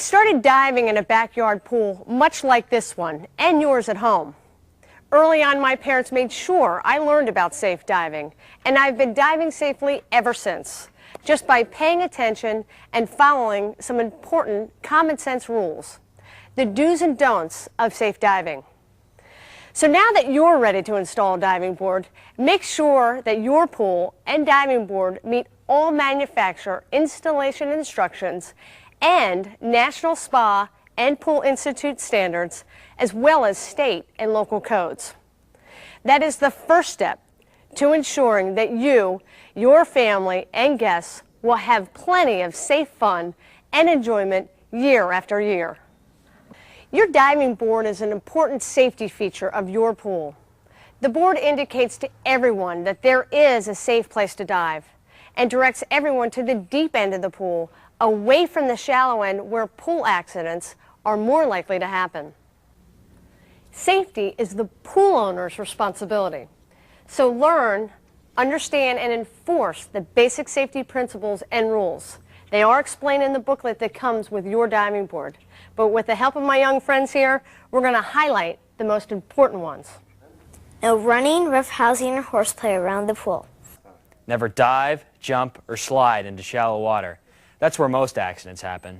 started diving in a backyard pool much like this one and yours at home. Early on, my parents made sure I learned about safe diving, and I've been diving safely ever since, just by paying attention and following some important common sense rules, the do's and don'ts of safe diving. So now that you're ready to install a diving board, make sure that your pool and diving board meet all manufacturer installation instructions and National Spa and Pool Institute standards, as well as state and local codes. That is the first step to ensuring that you, your family, and guests will have plenty of safe fun and enjoyment year after year. Your diving board is an important safety feature of your pool. The board indicates to everyone that there is a safe place to dive and directs everyone to the deep end of the pool, away from the shallow end where pool accidents are more likely to happen. Safety is the pool owner's responsibility. So learn, understand, and enforce the basic safety principles and rules. They are explained in the booklet that comes with your diving board. But with the help of my young friends here, we're going to highlight the most important ones. No running, roughhousing, or horseplay around the pool. Never dive, jump, or slide into shallow water. That's where most accidents happen.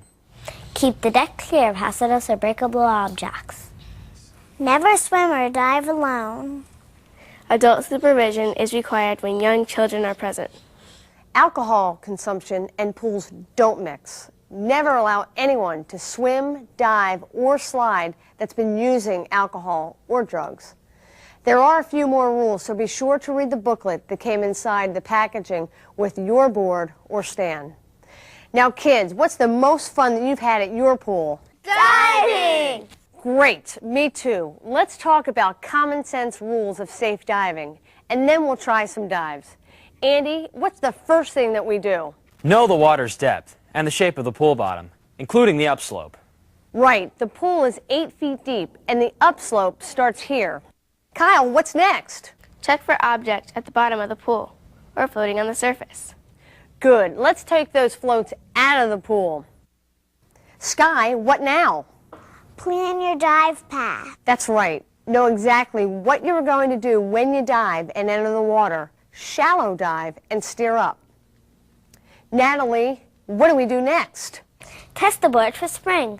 Keep the deck clear of hazardous or breakable objects. Never swim or dive alone. Adult supervision is required when young children are present. Alcohol consumption and pools don't mix. Never allow anyone to swim, dive, or slide that's been using alcohol or drugs. There are a few more rules, so be sure to read the booklet that came inside the packaging with your board or stand. Now, kids, what's the most fun that you've had at your pool? Diving! Great, me too. Let's talk about common sense rules of safe diving, and then we'll try some dives. Andy, what's the first thing that we do? Know the water's depth and the shape of the pool bottom, including the upslope. Right, the pool is 8 feet deep, and the upslope starts here. Kyle, what's next? Check for objects at the bottom of the pool or floating on the surface. Good, let's take those floats out of the pool. Sky, what now? Plan your dive path. That's right. Know exactly what you're going to do when you dive and enter the water. Shallow dive and steer up. Natalie, what do we do next? Test the board for spring.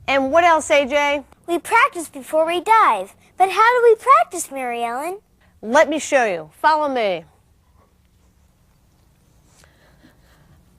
And what else, AJ? We practice before we dive. But how do we practice, Mary Ellen? Let me show you. Follow me.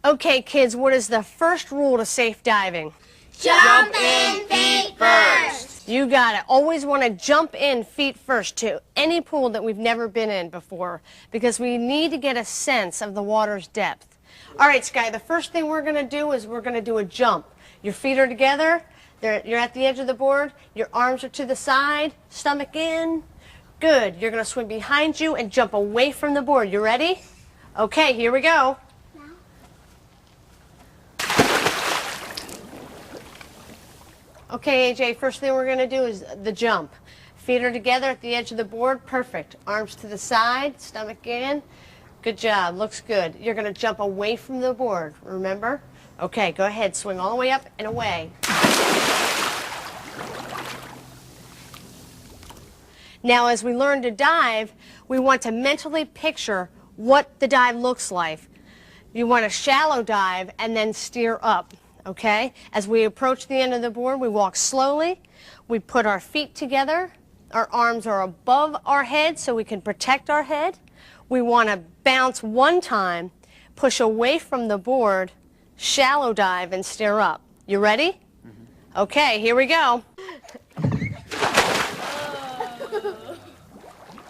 Okay, kids, what is the first rule to safe diving? Jump in feet first. You got it. Always want to jump in feet first to any pool that we've never been in before, because we need to get a sense of the water's depth. All right, Sky, the first thing we're going to do is we're going to do a jump. Your feet are together. You're at the edge of the board. Your arms are to the side, stomach in. Good. You're going to swim behind you and jump away from the board. You ready? Okay, here we go. Okay, AJ, first thing we're going to do is the jump. Feet are together at the edge of the board. Perfect. Arms to the side, stomach in. Good job. Looks good. You're going to jump away from the board, remember? Okay, go ahead. Swing all the way up and away. Now, as we learn to dive, we want to mentally picture what the dive looks like. You want to shallow dive and then steer up. Okay? As we approach the end of the board, we walk slowly. We put our feet together. Our arms are above our head so we can protect our head. We want to bounce one time, push away from the board, shallow dive, and steer up. You ready? Mm-hmm. Okay, here we go.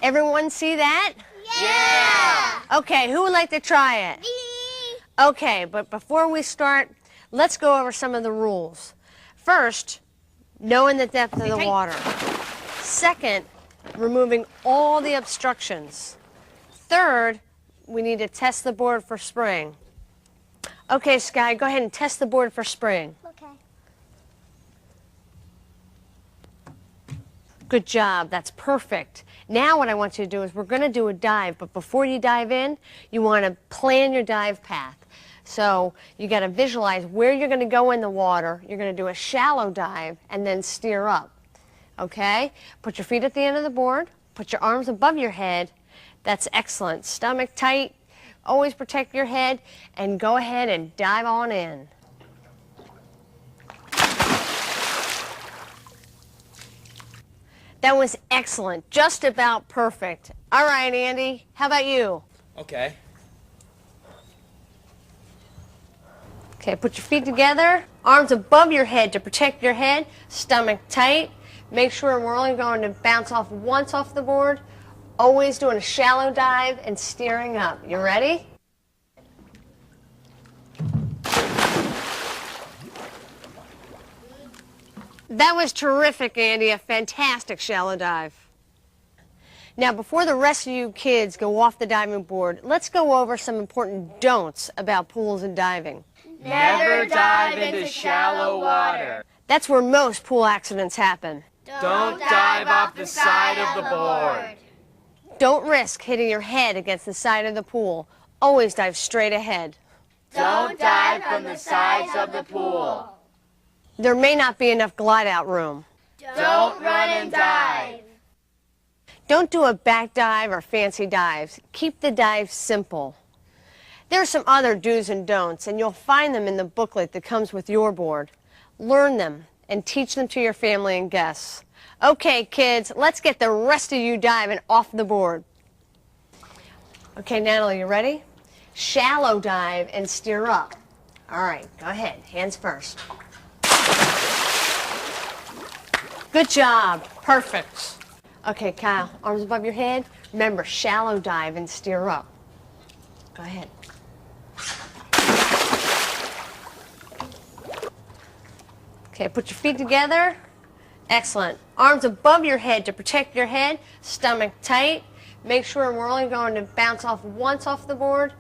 Everyone see that? Yeah! Okay, who would like to try it? Me! Okay, but before we start, let's go over some of the rules. First, knowing the depth of the water. Second, removing all the obstructions. Third, we need to test the board for spring. Okay, Sky, go ahead and test the board for spring. Okay. Good job, that's perfect. Now what I want you to do is we're going to do a dive, but before you dive in, you want to plan your dive path. So you got to visualize where you're going to go in the water. You're going to do a shallow dive and then steer up. Okay? Put your feet at the end of the board. Put your arms above your head. That's excellent. Stomach tight. Always protect your head. And go ahead and dive on in. That was excellent. Just about perfect. All right, Andy. How about you? Okay. Okay, put your feet together, arms above your head to protect your head, stomach tight. Make sure we're only going to bounce off once off the board. Always doing a shallow dive and steering up. You ready? That was terrific, Andy. A fantastic shallow dive. Now, before the rest of you kids go off the diving board, let's go over some important don'ts about pools and diving. Never dive into shallow water. That's where most pool accidents happen. Don't dive off the side of the board. Don't risk hitting your head against the side of the pool. Always dive straight ahead. Don't dive from the sides of the pool. There may not be enough glide-out room. Don't run and dive. Don't do a back dive or fancy dives. Keep the dive simple. There are some other do's and don'ts, and you'll find them in the booklet that comes with your board. Learn them and teach them to your family and guests. Okay, kids, let's get the rest of you diving off the board. Okay, Natalie, you ready? Shallow dive and steer up. All right, go ahead. Hands first. Good job. Perfect. Okay, Kyle, arms above your head. Remember, shallow dive and steer up. Go ahead. Okay, put your feet together. Excellent. Arms above your head to protect your head. Stomach tight. Make sure we're only going to bounce off once off the board.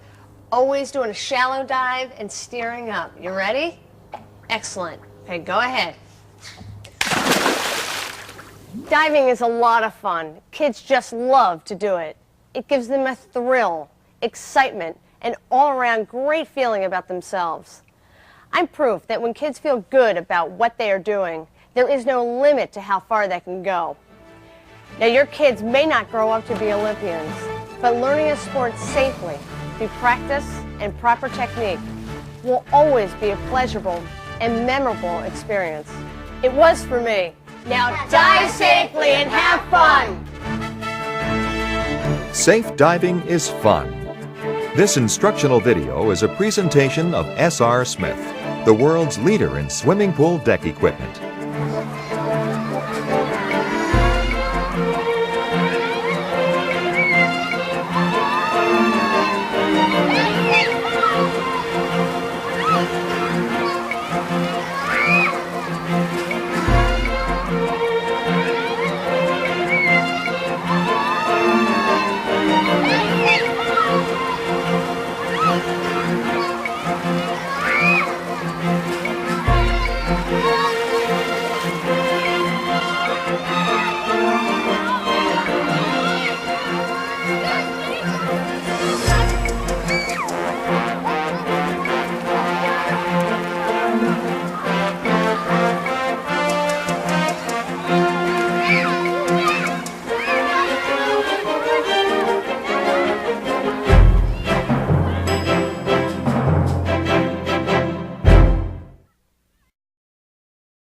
Always doing a shallow dive and steering up. You ready? Excellent. Okay, go ahead. Diving is a lot of fun. Kids just love to do it. It gives them a thrill, excitement, and all-around great feeling about themselves. I'm proof that when kids feel good about what they are doing, there is no limit to how far they can go. Now, your kids may not grow up to be Olympians, but learning a sport safely through practice and proper technique will always be a pleasurable and memorable experience. It was for me. Now dive safely and have fun! Safe diving is fun. This instructional video is a presentation of S.R. Smith, the world's leader in swimming pool deck equipment.